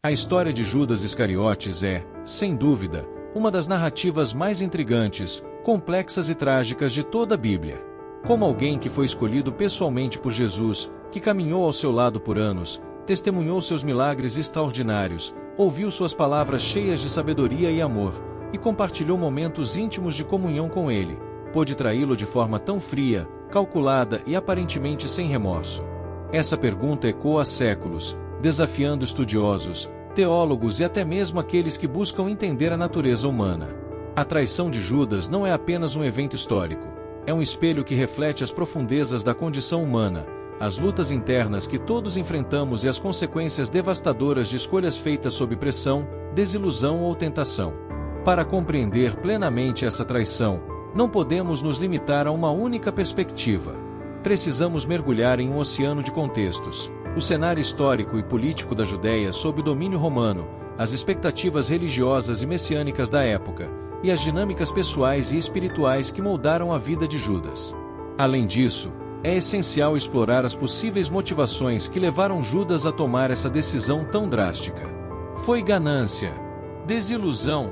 A história de Judas Iscariotes é, sem dúvida, uma das narrativas mais intrigantes, complexas e trágicas de toda a Bíblia. Como alguém que foi escolhido pessoalmente por Jesus, que caminhou ao seu lado por anos, testemunhou seus milagres extraordinários, ouviu suas palavras cheias de sabedoria e amor, e compartilhou momentos íntimos de comunhão com ele, pôde traí-lo de forma tão fria, calculada e aparentemente sem remorso? Essa pergunta ecoa há séculos, desafiando estudiosos, teólogos e até mesmo aqueles que buscam entender a natureza humana. A traição de Judas não é apenas um evento histórico, é um espelho que reflete as profundezas da condição humana, as lutas internas que todos enfrentamos e as consequências devastadoras de escolhas feitas sob pressão, desilusão ou tentação. Para compreender plenamente essa traição, não podemos nos limitar a uma única perspectiva. Precisamos mergulhar em um oceano de contextos. O cenário histórico e político da Judéia sob o domínio romano, as expectativas religiosas e messiânicas da época, e as dinâmicas pessoais e espirituais que moldaram a vida de Judas. Além disso, é essencial explorar as possíveis motivações que levaram Judas a tomar essa decisão tão drástica. Foi ganância, desilusão,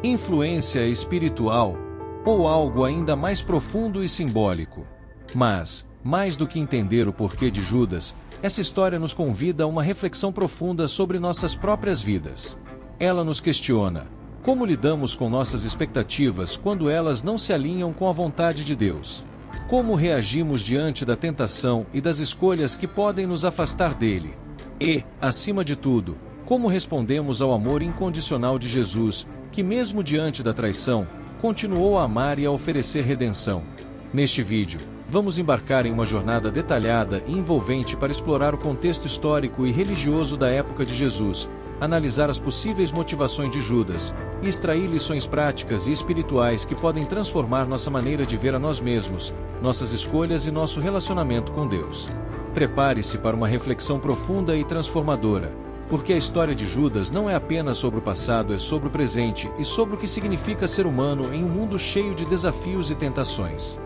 influência espiritual, ou algo ainda mais profundo e simbólico? Mas, mais do que entender o porquê de Judas, essa história nos convida a uma reflexão profunda sobre nossas próprias vidas. Ela nos questiona: como lidamos com nossas expectativas quando elas não se alinham com a vontade de Deus? Como reagimos diante da tentação e das escolhas que podem nos afastar dele? E, acima de tudo, como respondemos ao amor incondicional de Jesus, que mesmo diante da traição, continuou a amar e a oferecer redenção? Neste vídeo, vamos embarcar em uma jornada detalhada e envolvente para explorar o contexto histórico e religioso da época de Jesus, analisar as possíveis motivações de Judas, e extrair lições práticas e espirituais que podem transformar nossa maneira de ver a nós mesmos, nossas escolhas e nosso relacionamento com Deus. Prepare-se para uma reflexão profunda e transformadora, porque a história de Judas não é apenas sobre o passado, é sobre o presente e sobre o que significa ser humano em um mundo cheio de desafios e tentações.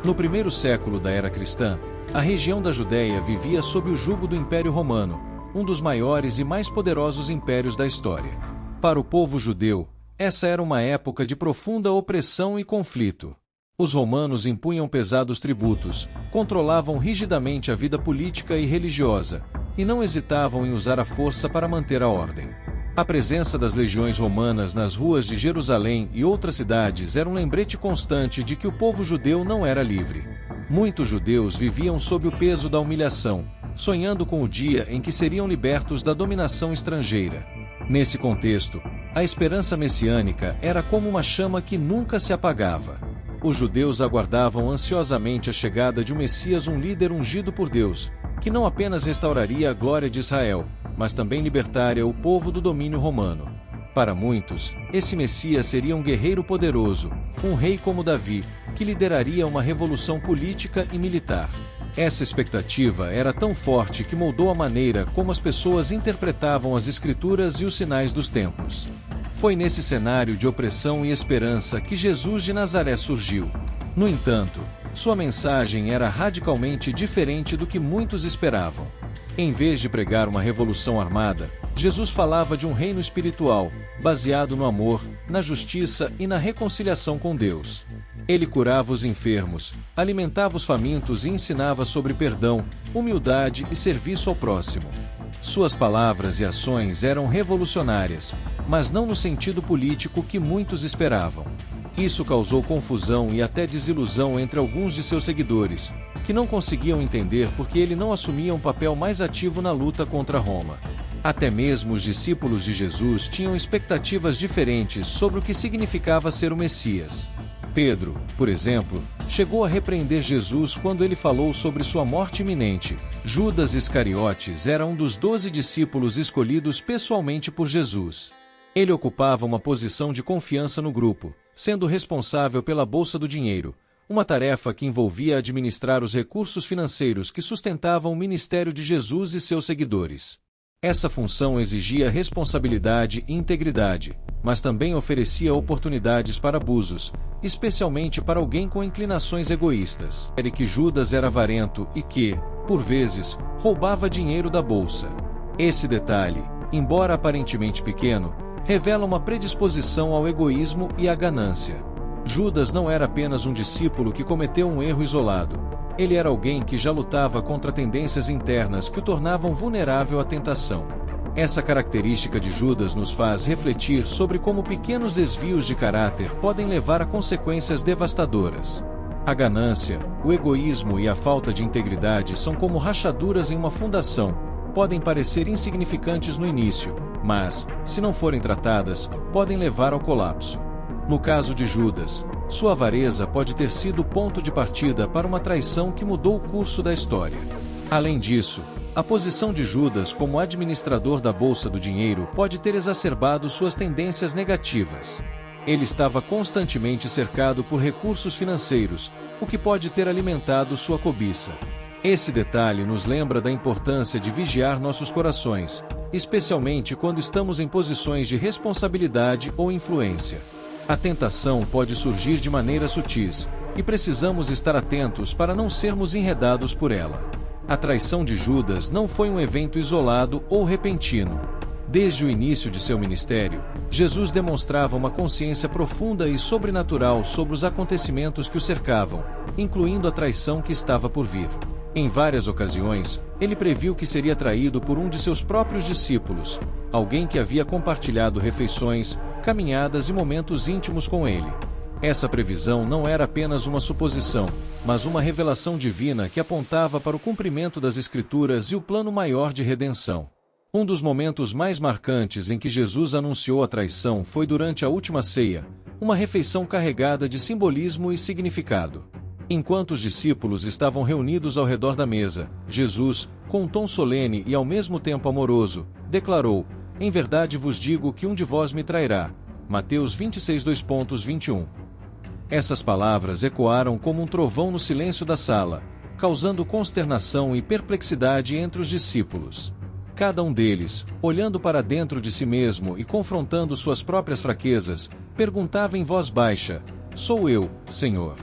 No primeiro século da era cristã, a região da Judéia vivia sob o jugo do Império Romano, um dos maiores e mais poderosos impérios da história. Para o povo judeu, essa era uma época de profunda opressão e conflito. Os romanos impunham pesados tributos, controlavam rigidamente a vida política e religiosa, e não hesitavam em usar a força para manter a ordem. A presença das legiões romanas nas ruas de Jerusalém e outras cidades era um lembrete constante de que o povo judeu não era livre. Muitos judeus viviam sob o peso da humilhação, sonhando com o dia em que seriam libertos da dominação estrangeira. Nesse contexto, a esperança messiânica era como uma chama que nunca se apagava. Os judeus aguardavam ansiosamente a chegada de um Messias, um líder ungido por Deus, que não apenas restauraria a glória de Israel, mas também libertaria o povo do domínio romano. Para muitos, esse Messias seria um guerreiro poderoso, um rei como Davi, que lideraria uma revolução política e militar. Essa expectativa era tão forte que moldou a maneira como as pessoas interpretavam as Escrituras e os sinais dos tempos. Foi nesse cenário de opressão e esperança que Jesus de Nazaré surgiu. No entanto, sua mensagem era radicalmente diferente do que muitos esperavam. Em vez de pregar uma revolução armada, Jesus falava de um reino espiritual, baseado no amor, na justiça e na reconciliação com Deus. Ele curava os enfermos, alimentava os famintos e ensinava sobre perdão, humildade e serviço ao próximo. Suas palavras e ações eram revolucionárias, mas não no sentido político que muitos esperavam. Isso causou confusão e até desilusão entre alguns de seus seguidores, que não conseguiam entender por que ele não assumia um papel mais ativo na luta contra Roma. Até mesmo os discípulos de Jesus tinham expectativas diferentes sobre o que significava ser o Messias. Pedro, por exemplo, chegou a repreender Jesus quando ele falou sobre sua morte iminente. Judas Iscariotes era um dos 12 discípulos escolhidos pessoalmente por Jesus. Ele ocupava uma posição de confiança no grupo, sendo responsável pela bolsa do dinheiro, uma tarefa que envolvia administrar os recursos financeiros que sustentavam o ministério de Jesus e seus seguidores. Essa função exigia responsabilidade e integridade, mas também oferecia oportunidades para abusos, especialmente para alguém com inclinações egoístas. Era que Judas era avarento e que, por vezes, roubava dinheiro da bolsa. Esse detalhe, embora aparentemente pequeno, revela uma predisposição ao egoísmo e à ganância. Judas não era apenas um discípulo que cometeu um erro isolado. Ele era alguém que já lutava contra tendências internas que o tornavam vulnerável à tentação. Essa característica de Judas nos faz refletir sobre como pequenos desvios de caráter podem levar a consequências devastadoras. A ganância, o egoísmo e a falta de integridade são como rachaduras em uma fundação. Podem parecer insignificantes no início, mas, se não forem tratadas, podem levar ao colapso. No caso de Judas, sua avareza pode ter sido o ponto de partida para uma traição que mudou o curso da história. Além disso, a posição de Judas como administrador da bolsa do dinheiro pode ter exacerbado suas tendências negativas. Ele estava constantemente cercado por recursos financeiros, o que pode ter alimentado sua cobiça. Esse detalhe nos lembra da importância de vigiar nossos corações, especialmente quando estamos em posições de responsabilidade ou influência. A tentação pode surgir de maneira sutis, e precisamos estar atentos para não sermos enredados por ela. A traição de Judas não foi um evento isolado ou repentino. Desde o início de seu ministério, Jesus demonstrava uma consciência profunda e sobrenatural sobre os acontecimentos que o cercavam, incluindo a traição que estava por vir. Em várias ocasiões, ele previu que seria traído por um de seus próprios discípulos, alguém que havia compartilhado refeições, caminhadas e momentos íntimos com ele. Essa previsão não era apenas uma suposição, mas uma revelação divina que apontava para o cumprimento das Escrituras e o plano maior de redenção. Um dos momentos mais marcantes em que Jesus anunciou a traição foi durante a última ceia, uma refeição carregada de simbolismo e significado. Enquanto os discípulos estavam reunidos ao redor da mesa, Jesus, com um tom solene e ao mesmo tempo amoroso, declarou: "Em verdade vos digo que um de vós me trairá." Mateus 26:21. Essas palavras ecoaram como um trovão no silêncio da sala, causando consternação e perplexidade entre os discípulos. Cada um deles, olhando para dentro de si mesmo e confrontando suas próprias fraquezas, perguntava em voz baixa: "Sou eu, Senhor?"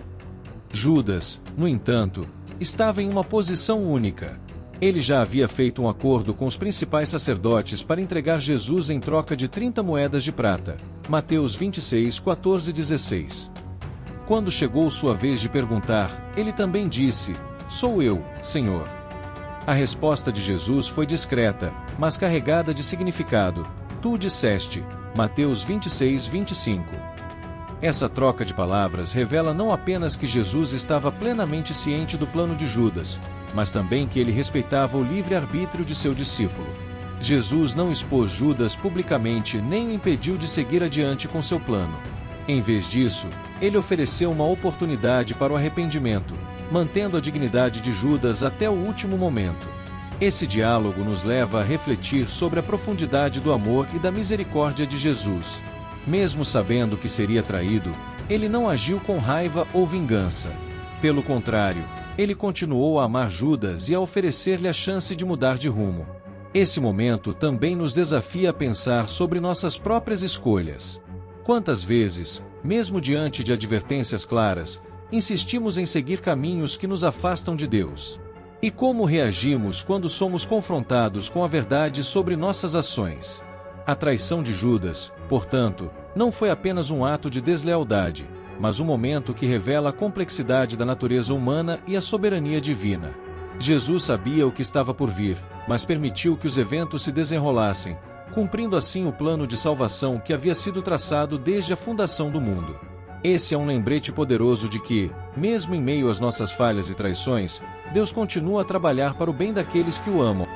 Judas, no entanto, estava em uma posição única. Ele já havia feito um acordo com os principais sacerdotes para entregar Jesus em troca de 30 moedas de prata. Mateus 26:14-16. Quando chegou sua vez de perguntar, ele também disse: "Sou eu, Senhor." A resposta de Jesus foi discreta, mas carregada de significado: "Tu disseste." Mateus 26:25. Essa troca de palavras revela não apenas que Jesus estava plenamente ciente do plano de Judas, mas também que ele respeitava o livre-arbítrio de seu discípulo. Jesus não expôs Judas publicamente nem o impediu de seguir adiante com seu plano. Em vez disso, ele ofereceu uma oportunidade para o arrependimento, mantendo a dignidade de Judas até o último momento. Esse diálogo nos leva a refletir sobre a profundidade do amor e da misericórdia de Jesus. Mesmo sabendo que seria traído, ele não agiu com raiva ou vingança. Pelo contrário, ele continuou a amar Judas e a oferecer-lhe a chance de mudar de rumo. Esse momento também nos desafia a pensar sobre nossas próprias escolhas. Quantas vezes, mesmo diante de advertências claras, insistimos em seguir caminhos que nos afastam de Deus? E como reagimos quando somos confrontados com a verdade sobre nossas ações? A traição de Judas, portanto, não foi apenas um ato de deslealdade, mas um momento que revela a complexidade da natureza humana e a soberania divina. Jesus sabia o que estava por vir, mas permitiu que os eventos se desenrolassem, cumprindo assim o plano de salvação que havia sido traçado desde a fundação do mundo. Esse é um lembrete poderoso de que, mesmo em meio às nossas falhas e traições, Deus continua a trabalhar para o bem daqueles que o amam.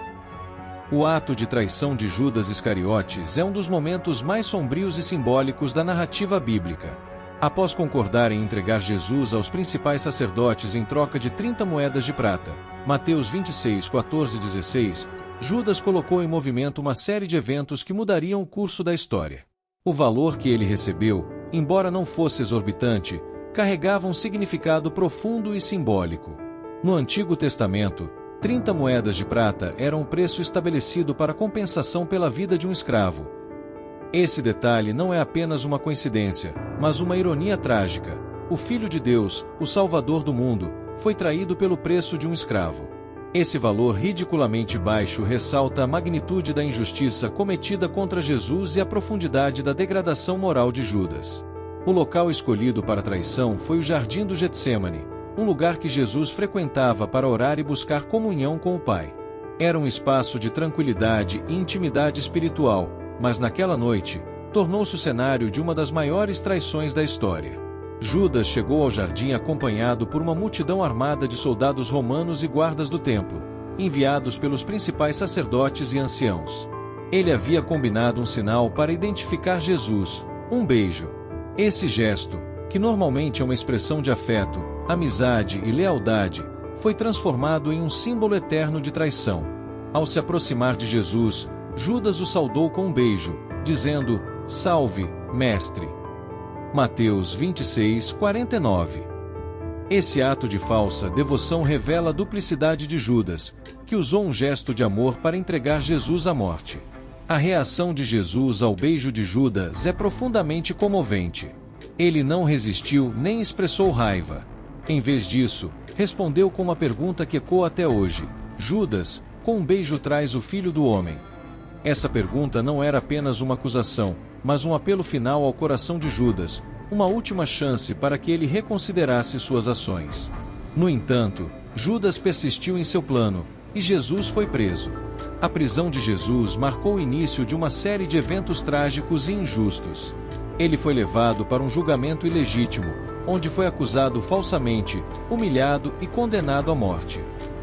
O ato de traição de Judas Iscariotes é um dos momentos mais sombrios e simbólicos da narrativa bíblica. Após concordar em entregar Jesus aos principais sacerdotes em troca de 30 moedas de prata, Mateus 26:14-16, Judas colocou em movimento uma série de eventos que mudariam o curso da história. O valor que ele recebeu, embora não fosse exorbitante, carregava um significado profundo e simbólico. No Antigo Testamento, 30 moedas de prata eram o preço estabelecido para compensação pela vida de um escravo. Esse detalhe não é apenas uma coincidência, mas uma ironia trágica. O Filho de Deus, o Salvador do mundo, foi traído pelo preço de um escravo. Esse valor ridiculamente baixo ressalta a magnitude da injustiça cometida contra Jesus e a profundidade da degradação moral de Judas. O local escolhido para a traição foi o Jardim do Getsêmani, um lugar que Jesus frequentava para orar e buscar comunhão com o Pai. Era um espaço de tranquilidade e intimidade espiritual, mas naquela noite, tornou-se o cenário de uma das maiores traições da história. Judas chegou ao jardim acompanhado por uma multidão armada de soldados romanos e guardas do templo, enviados pelos principais sacerdotes e anciãos. Ele havia combinado um sinal para identificar Jesus, um beijo. Esse gesto, que normalmente é uma expressão de afeto, amizade e lealdade, foi transformado em um símbolo eterno de traição. Ao se aproximar de Jesus, Judas o saudou com um beijo, dizendo: "Salve, mestre." Mateus 26:49. Esse ato de falsa devoção revela a duplicidade de Judas, que usou um gesto de amor para entregar Jesus à morte. A reação de Jesus ao beijo de Judas é profundamente comovente. Ele não resistiu nem expressou raiva. Em vez disso, respondeu com uma pergunta que ecoa até hoje: "Judas, com um beijo traz o Filho do Homem?" Essa pergunta não era apenas uma acusação, mas um apelo final ao coração de Judas, uma última chance para que ele reconsiderasse suas ações. No entanto, Judas persistiu em seu plano, e Jesus foi preso. A prisão de Jesus marcou o início de uma série de eventos trágicos e injustos. Ele foi levado para um julgamento ilegítimo, onde foi acusado falsamente, humilhado e condenado à morte.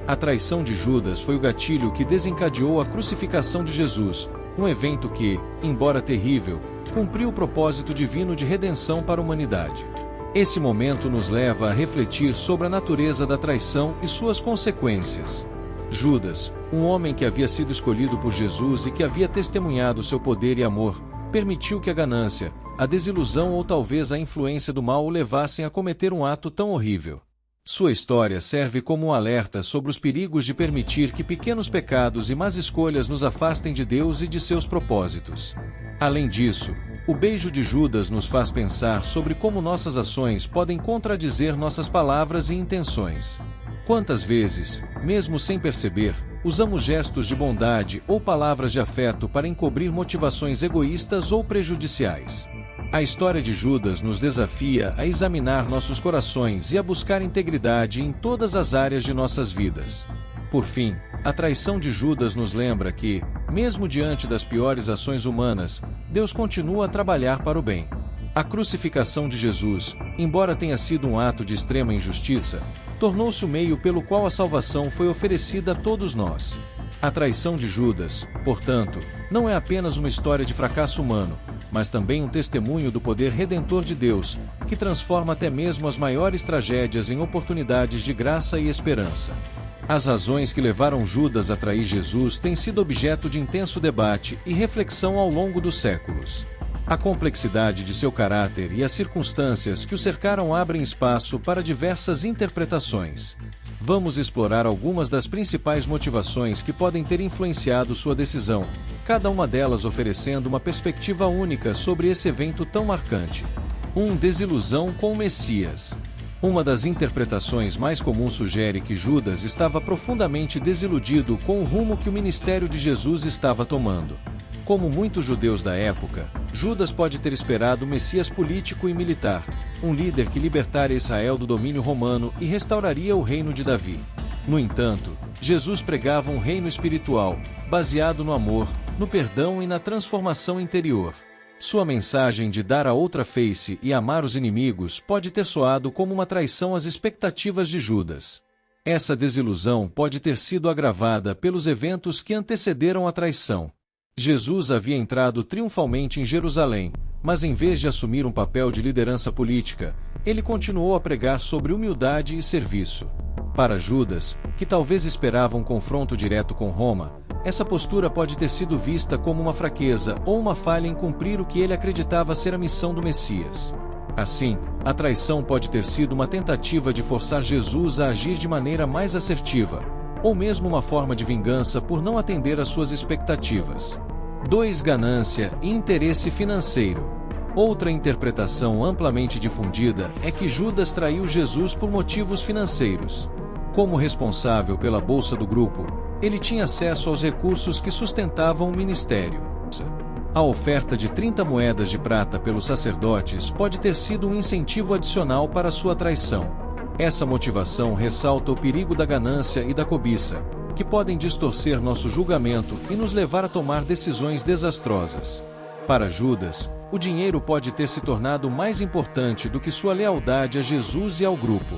A traição de Judas foi o gatilho que desencadeou a crucificação de Jesus, um evento que, embora terrível, cumpriu o propósito divino de redenção para a humanidade. Esse momento nos leva a refletir sobre a natureza da traição e suas consequências. Judas, um homem que havia sido escolhido por Jesus e que havia testemunhado seu poder e amor, permitiu que a ganância, a desilusão ou talvez a influência do mal o levassem a cometer um ato tão horrível. Sua história serve como um alerta sobre os perigos de permitir que pequenos pecados e más escolhas nos afastem de Deus e de seus propósitos. Além disso, o beijo de Judas nos faz pensar sobre como nossas ações podem contradizer nossas palavras e intenções. Quantas vezes, mesmo sem perceber, usamos gestos de bondade ou palavras de afeto para encobrir motivações egoístas ou prejudiciais? A história de Judas nos desafia a examinar nossos corações e a buscar integridade em todas as áreas de nossas vidas. Por fim, a traição de Judas nos lembra que, mesmo diante das piores ações humanas, Deus continua a trabalhar para o bem. A crucificação de Jesus, embora tenha sido um ato de extrema injustiça, tornou-se o meio pelo qual a salvação foi oferecida a todos nós. A traição de Judas, portanto, não é apenas uma história de fracasso humano, mas também um testemunho do poder redentor de Deus, que transforma até mesmo as maiores tragédias em oportunidades de graça e esperança. As razões que levaram Judas a trair Jesus têm sido objeto de intenso debate e reflexão ao longo dos séculos. A complexidade de seu caráter e as circunstâncias que o cercaram abrem espaço para diversas interpretações. Vamos explorar algumas das principais motivações que podem ter influenciado sua decisão, cada uma delas oferecendo uma perspectiva única sobre esse evento tão marcante. 1. Desilusão com o Messias. Uma das interpretações mais comuns sugere que Judas estava profundamente desiludido com o rumo que o ministério de Jesus estava tomando. Como muitos judeus da época, Judas pode ter esperado o Messias político e militar, um líder que libertaria Israel do domínio romano e restauraria o reino de Davi. No entanto, Jesus pregava um reino espiritual, baseado no amor, no perdão e na transformação interior. Sua mensagem de dar a outra face e amar os inimigos pode ter soado como uma traição às expectativas de Judas. Essa desilusão pode ter sido agravada pelos eventos que antecederam a traição. Jesus havia entrado triunfalmente em Jerusalém, mas em vez de assumir um papel de liderança política, ele continuou a pregar sobre humildade e serviço. Para Judas, que talvez esperava um confronto direto com Roma, essa postura pode ter sido vista como uma fraqueza ou uma falha em cumprir o que ele acreditava ser a missão do Messias. Assim, a traição pode ter sido uma tentativa de forçar Jesus a agir de maneira mais assertiva, ou mesmo uma forma de vingança por não atender às suas expectativas. 2. Ganância e interesse financeiro. Outra interpretação amplamente difundida é que Judas traiu Jesus por motivos financeiros. Como responsável pela bolsa do grupo, ele tinha acesso aos recursos que sustentavam o ministério. A oferta de 30 moedas de prata pelos sacerdotes pode ter sido um incentivo adicional para sua traição. Essa motivação ressalta o perigo da ganância e da cobiça, que podem distorcer nosso julgamento e nos levar a tomar decisões desastrosas. Para Judas, o dinheiro pode ter se tornado mais importante do que sua lealdade a Jesus e ao grupo.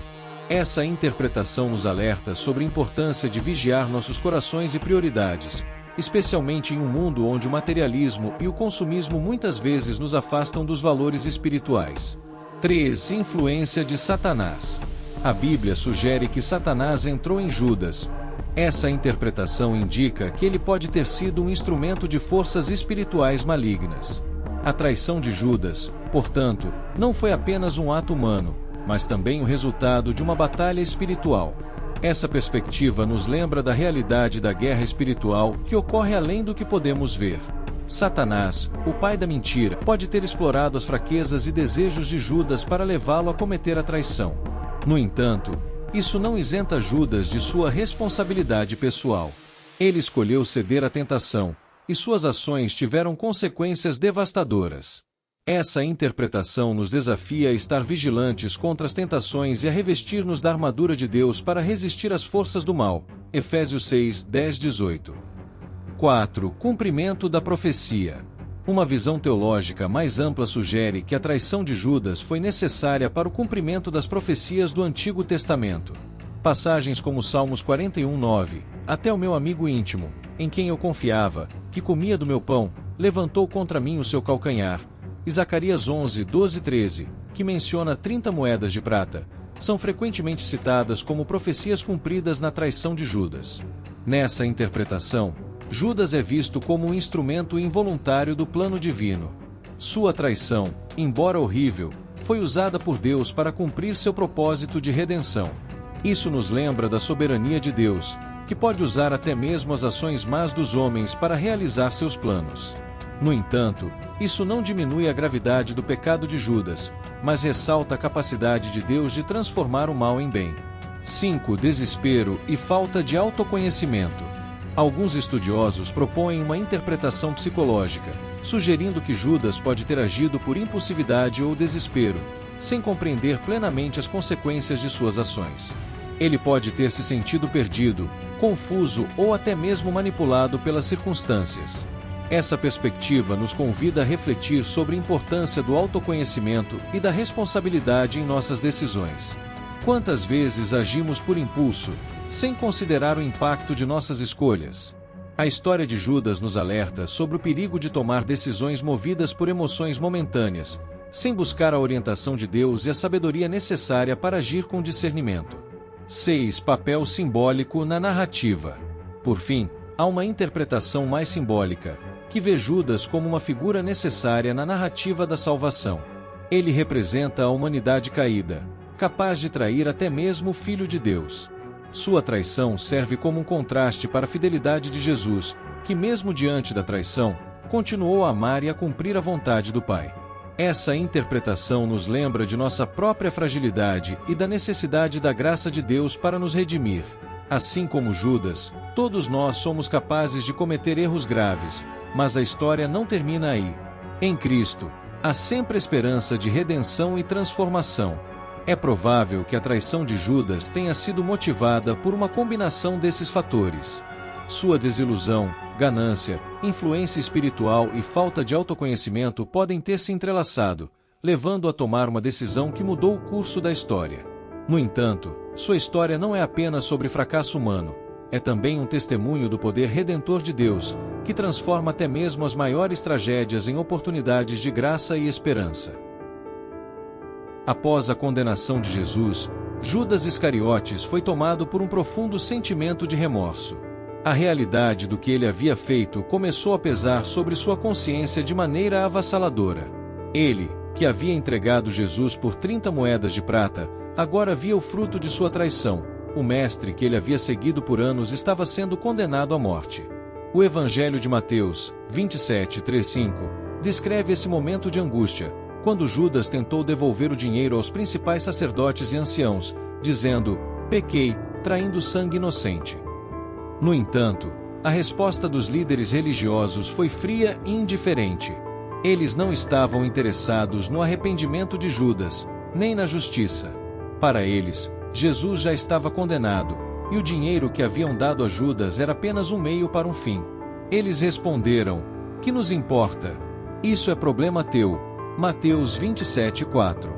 Essa interpretação nos alerta sobre a importância de vigiar nossos corações e prioridades, especialmente em um mundo onde o materialismo e o consumismo muitas vezes nos afastam dos valores espirituais. 3. Influência de Satanás. A Bíblia sugere que Satanás entrou em Judas. Essa interpretação indica que ele pode ter sido um instrumento de forças espirituais malignas. A traição de Judas, portanto, não foi apenas um ato humano, mas também o resultado de uma batalha espiritual. Essa perspectiva nos lembra da realidade da guerra espiritual que ocorre além do que podemos ver. Satanás, o pai da mentira, pode ter explorado as fraquezas e desejos de Judas para levá-lo a cometer a traição. No entanto, isso não isenta Judas de sua responsabilidade pessoal. Ele escolheu ceder à tentação, e suas ações tiveram consequências devastadoras. Essa interpretação nos desafia a estar vigilantes contra as tentações e a revestir-nos da armadura de Deus para resistir às forças do mal. Efésios 6, 10, 18. 4. Cumprimento da profecia. Uma visão teológica mais ampla sugere que a traição de Judas foi necessária para o cumprimento das profecias do Antigo Testamento. Passagens como Salmos 41, 9, até o meu amigo íntimo, em quem eu confiava, que comia do meu pão, levantou contra mim o seu calcanhar. E Zacarias 11, 12, 13, que menciona 30 moedas de prata, são frequentemente citadas como profecias cumpridas na traição de Judas. Nessa interpretação, Judas é visto como um instrumento involuntário do plano divino. Sua traição, embora horrível, foi usada por Deus para cumprir seu propósito de redenção. Isso nos lembra da soberania de Deus, que pode usar até mesmo as ações más dos homens para realizar seus planos. No entanto, isso não diminui a gravidade do pecado de Judas, mas ressalta a capacidade de Deus de transformar o mal em bem. 5. Desespero e falta de autoconhecimento. Alguns estudiosos propõem uma interpretação psicológica, sugerindo que Judas pode ter agido por impulsividade ou desespero, sem compreender plenamente as consequências de suas ações. Ele pode ter se sentido perdido, confuso ou até mesmo manipulado pelas circunstâncias. Essa perspectiva nos convida a refletir sobre a importância do autoconhecimento e da responsabilidade em nossas decisões. Quantas vezes agimos por impulso, sem considerar o impacto de nossas escolhas? A história de Judas nos alerta sobre o perigo de tomar decisões movidas por emoções momentâneas, sem buscar a orientação de Deus e a sabedoria necessária para agir com discernimento. 6. Papel simbólico na narrativa. Por fim, há uma interpretação mais simbólica, que vê Judas como uma figura necessária na narrativa da salvação. Ele representa a humanidade caída, capaz de trair até mesmo o Filho de Deus. Sua traição serve como um contraste para a fidelidade de Jesus, que mesmo diante da traição, continuou a amar e a cumprir a vontade do Pai. Essa interpretação nos lembra de nossa própria fragilidade e da necessidade da graça de Deus para nos redimir. Assim como Judas, todos nós somos capazes de cometer erros graves, mas a história não termina aí. Em Cristo, há sempre esperança de redenção e transformação. É provável que a traição de Judas tenha sido motivada por uma combinação desses fatores. Sua desilusão, ganância, influência espiritual e falta de autoconhecimento podem ter se entrelaçado, levando-o a tomar uma decisão que mudou o curso da história. No entanto, sua história não é apenas sobre fracasso humano, é também um testemunho do poder redentor de Deus, que transforma até mesmo as maiores tragédias em oportunidades de graça e esperança. Após a condenação de Jesus, Judas Iscariotes foi tomado por um profundo sentimento de remorso. A realidade do que ele havia feito começou a pesar sobre sua consciência de maneira avassaladora. Ele, que havia entregado Jesus por 30 moedas de prata, agora via o fruto de sua traição. O mestre que ele havia seguido por anos estava sendo condenado à morte. O Evangelho de Mateus, 27, 3-5, descreve esse momento de angústia, quando Judas tentou devolver o dinheiro aos principais sacerdotes e anciãos, dizendo: "Pequei, traindo sangue inocente. No entanto, a resposta dos líderes religiosos foi fria e indiferente. Eles não estavam interessados no arrependimento de Judas, nem na justiça. Para eles, Jesus já estava condenado, e o dinheiro que haviam dado a Judas era apenas um meio para um fim. Eles responderam: "Que nos importa? Isso é problema teu." Mateus 27:4.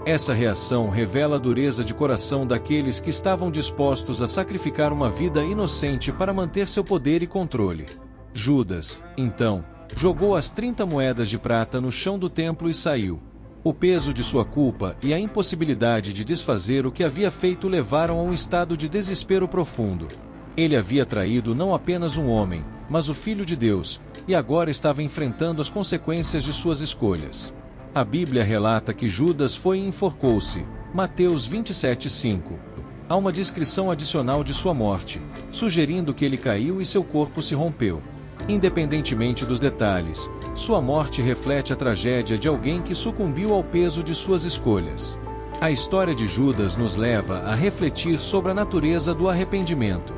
Essa reação revela a dureza de coração daqueles que estavam dispostos a sacrificar uma vida inocente para manter seu poder e controle. Judas, então, jogou as 30 moedas de prata no chão do templo e saiu. O peso de sua culpa e a impossibilidade de desfazer o que havia feito levaram a um estado de desespero profundo. Ele havia traído não apenas um homem, mas o Filho de Deus, e agora estava enfrentando as consequências de suas escolhas. A Bíblia relata que Judas foi e enforcou-se, Mateus 27:5. Há uma descrição adicional de sua morte, sugerindo que ele caiu e seu corpo se rompeu. Independentemente dos detalhes, sua morte reflete a tragédia de alguém que sucumbiu ao peso de suas escolhas. A história de Judas nos leva a refletir sobre a natureza do arrependimento.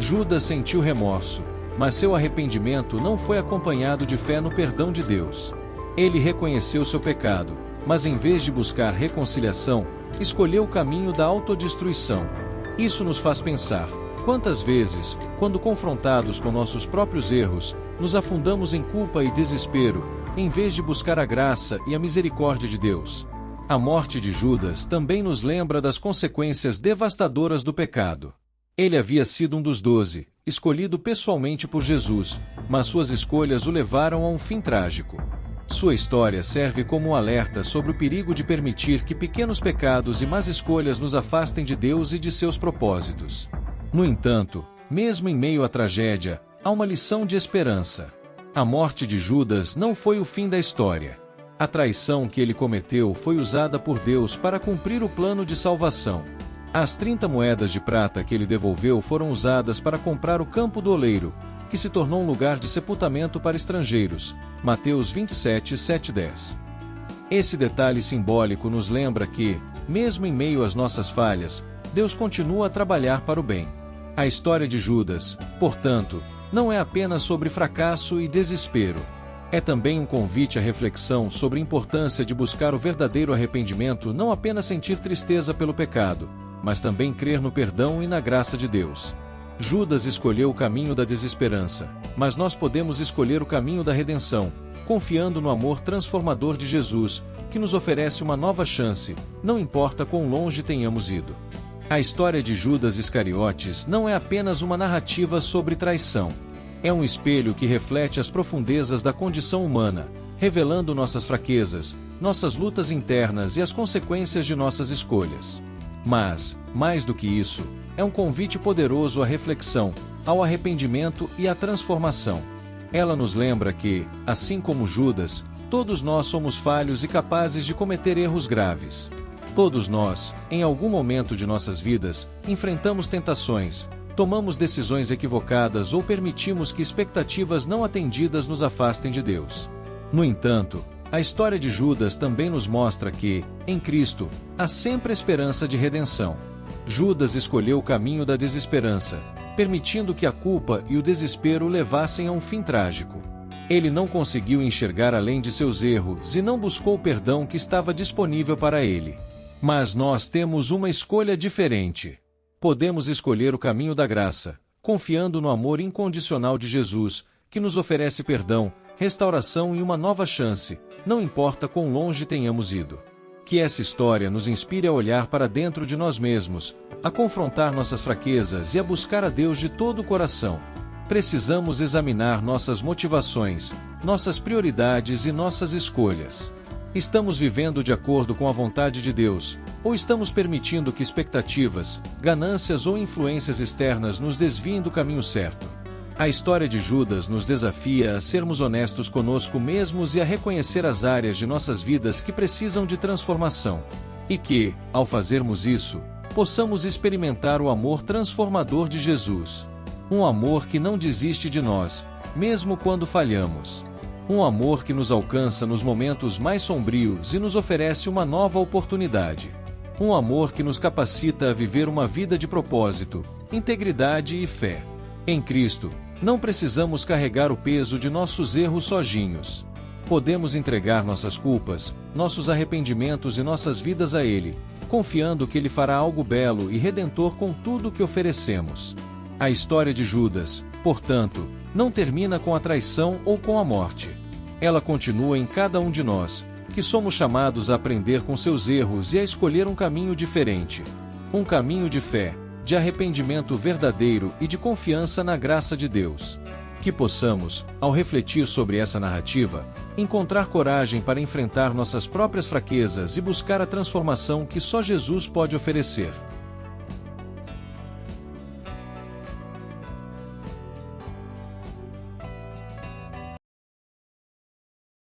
Judas sentiu remorso, mas seu arrependimento não foi acompanhado de fé no perdão de Deus. Ele reconheceu seu pecado, mas em vez de buscar reconciliação, escolheu o caminho da autodestruição. Isso nos faz pensar: quantas vezes, quando confrontados com nossos próprios erros, nos afundamos em culpa e desespero, em vez de buscar a graça e a misericórdia de Deus? A morte de Judas também nos lembra das consequências devastadoras do pecado. Ele havia sido um dos 12, escolhido pessoalmente por Jesus, mas suas escolhas o levaram a um fim trágico. Sua história serve como um alerta sobre o perigo de permitir que pequenos pecados e más escolhas nos afastem de Deus e de seus propósitos. No entanto, mesmo em meio à tragédia, há uma lição de esperança. A morte de Judas não foi o fim da história. A traição que ele cometeu foi usada por Deus para cumprir o plano de salvação. As 30 moedas de prata que ele devolveu foram usadas para comprar o campo do oleiro, que se tornou um lugar de sepultamento para estrangeiros. Mateus 27:7-10. Esse detalhe simbólico nos lembra que, mesmo em meio às nossas falhas, Deus continua a trabalhar para o bem. A história de Judas, portanto, não é apenas sobre fracasso e desespero. É também um convite à reflexão sobre a importância de buscar o verdadeiro arrependimento, não apenas sentir tristeza pelo pecado, mas também crer no perdão e na graça de Deus. Judas escolheu o caminho da desesperança, mas nós podemos escolher o caminho da redenção, confiando no amor transformador de Jesus, que nos oferece uma nova chance, não importa quão longe tenhamos ido. A história de Judas Iscariotes não é apenas uma narrativa sobre traição. É um espelho que reflete as profundezas da condição humana, revelando nossas fraquezas, nossas lutas internas e as consequências de nossas escolhas. Mas, mais do que isso, é um convite poderoso à reflexão, ao arrependimento e à transformação. Ela nos lembra que, assim como Judas, todos nós somos falhos e capazes de cometer erros graves. Todos nós, em algum momento de nossas vidas, enfrentamos tentações, tomamos decisões equivocadas ou permitimos que expectativas não atendidas nos afastem de Deus. No entanto, a história de Judas também nos mostra que, em Cristo, há sempre esperança de redenção. Judas escolheu o caminho da desesperança, permitindo que a culpa e o desespero o levassem a um fim trágico. Ele não conseguiu enxergar além de seus erros e não buscou o perdão que estava disponível para ele. Mas nós temos uma escolha diferente. Podemos escolher o caminho da graça, confiando no amor incondicional de Jesus, que nos oferece perdão, restauração e uma nova chance, não importa quão longe tenhamos ido. Que essa história nos inspire a olhar para dentro de nós mesmos, a confrontar nossas fraquezas e a buscar a Deus de todo o coração. Precisamos examinar nossas motivações, nossas prioridades e nossas escolhas. Estamos vivendo de acordo com a vontade de Deus, ou estamos permitindo que expectativas, ganâncias ou influências externas nos desviem do caminho certo? A história de Judas nos desafia a sermos honestos conosco mesmos e a reconhecer as áreas de nossas vidas que precisam de transformação. E que, ao fazermos isso, possamos experimentar o amor transformador de Jesus. Um amor que não desiste de nós, mesmo quando falhamos. Um amor que nos alcança nos momentos mais sombrios e nos oferece uma nova oportunidade. Um amor que nos capacita a viver uma vida de propósito, integridade e fé. Em Cristo, não precisamos carregar o peso de nossos erros sozinhos. Podemos entregar nossas culpas, nossos arrependimentos e nossas vidas a Ele, confiando que Ele fará algo belo e redentor com tudo o que oferecemos. A história de Judas, portanto, não termina com a traição ou com a morte. Ela continua em cada um de nós, que somos chamados a aprender com seus erros e a escolher um caminho diferente. Um caminho de fé, de arrependimento verdadeiro e de confiança na graça de Deus. Que possamos, ao refletir sobre essa narrativa, encontrar coragem para enfrentar nossas próprias fraquezas e buscar a transformação que só Jesus pode oferecer.